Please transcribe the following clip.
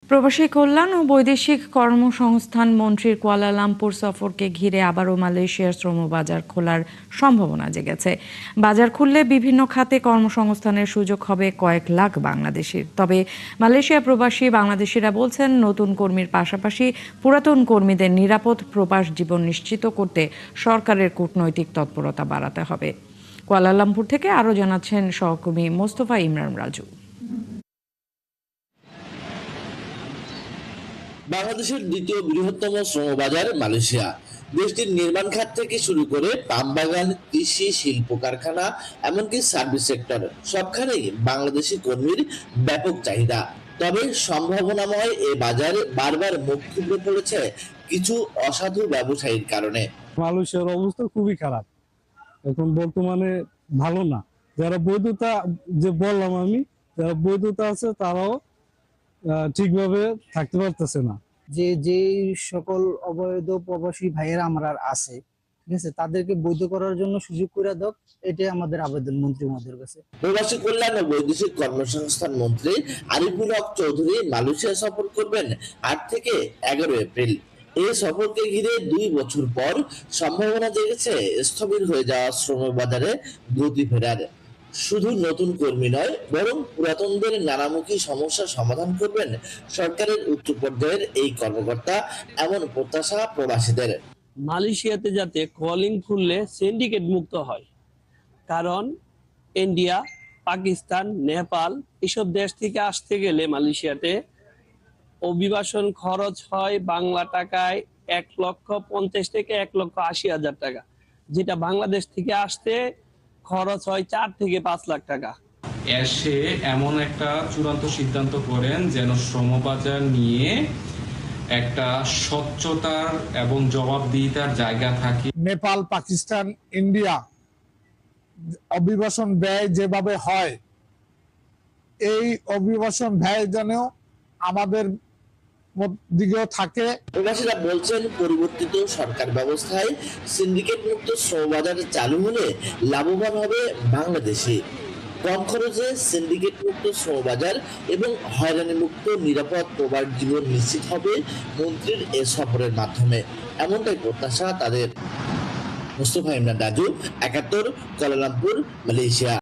প্রবাসী কল্যাণ ও বৈদেশিক কর্মসংস্থান মন্ত্রীর কুয়ালালামপুর সফরকে ঘিরে আবারও মালয়েশিয়ার শ্রমবাজার খোলার সম্ভাবনা জেগেছে। বাজার খুললে বিভিন্ন খাতে কর্মসংস্থানের সুযোগ হবে কয়েক লাখ বাংলাদেশির। তবে মালয়েশিয়া প্রবাসী বাংলাদেশিরা বলছেন, নতুন কর্মীর পাশাপাশি পুরাতন কর্মীদের নিরাপদ প্রবাস জীবন নিশ্চিত করতে সরকারের কূটনৈতিক তৎপরতা বাড়াতে হবে। কুয়ালালামপুর থেকে আরও জানাচ্ছেন সহকর্মী মোস্তফা ইমরান রাজু। বাংলাদেশের দ্বিতীয় বৃহত্তম শ্রমবাজার মালয়েশিয়া। দেশটির নির্মাণ খাত থেকে শুরু করে পাম বাগান, কৃষি, শিল্প কারখানা, এমনকি সার্ভিস সেক্টর সবখানেই বাংলাদেশি কর্মীর ব্যাপক চাহিদা। তবে সম্ভাবনাময় এ বাজারে বারবার মুখ থুবড়ে পড়েছে কিছু অসাধু ব্যবসায়ীর কারণে। মালয়েশিয়ার অবস্থা খুবই খারাপ, এখন বর্তমানে ভালো না। যারা বৈধতা, যে বললাম আমি, যারা বৈধতা আছে তারাও ঠিকভাবে থাকতে পারতেছে না। যে সকল অবৈধ প্রবাসী ভাইয়েরা আমরা আছে, ঠিক আছে, তাদেরকে বৈধ করার জন্য সুযোগ করে দাও, এটাই আমাদের আবেদন মন্ত্রী মহোদয়ের কাছে। প্রবাসী কল্যাণ ও বৈদেশিক কর্মসংস্থান মন্ত্রী আরিফুল হক চৌধুরী মালয়েশিয়া সফর করবেন 8 থেকে 11 এপ্রিল। এই সফরকে ঘিরে 2 বছর পর সম্ভাবনা জেগেছে স্থবির হয়ে যাওয়া শ্রমবাজারে গতি ফেরার। শুধু নতুন কর্মী নয়, বরং পুরাতনদের নানামুখী সমস্যার সমাধান করবেন সরকারের উচ্চ পর্যায়ের এই কর্মকর্তা, এমন প্রত্যাশা প্রবাসীদের। মালয়েশিয়াতে যাতে কলিং খুললে সিন্ডিকেট মুক্ত হয়, কারণ ইন্ডিয়া, পাকিস্তান, নেপাল এসব দেশ থেকে আসতে গেলে মালয়েশিয়াতে অভিবাসন খরচ হয় বাংলা টাকায় 1,50,000 থেকে 1,80,000 টাকা, যেটা বাংলাদেশ থেকে আসতে খরচ হয় 4 থেকে 5 লাখ টাকা। এসে এমন একটা চূড়ান্ত সিদ্ধান্ত করেন যেন শ্রমবাজার নিয়ে একটা স্বচ্ছতার এবং জবাবদিহিতার জায়গা থাকে। নেপাল, পাকিস্তান, ইন্ডিয়া অভিবাসন ব্যয় যেভাবে হয়, এই অভিবাসন ব্যয় যেন আমাদের দিকেও থাকে। প্রবাসীরা বলছেন, পরিবর্তিত সরকার ব্যবস্থায় সিন্ডিকেট মুক্ত শ্রমবাজার চালু হলে লাভবান হবে বাংলাদেশি। কম খরচে সিন্ডিকেট মুক্ত শ্রমবাজার এবং হয়রানি মুক্ত নিরাপদ প্রবাস জীবন নিশ্চিত হবে মন্ত্রীর এ সফরের মাধ্যমে, এমনটাই প্রত্যাশা তাদের। Mostafa Imran Raju, 71, Kuala Lumpur, Malaysia.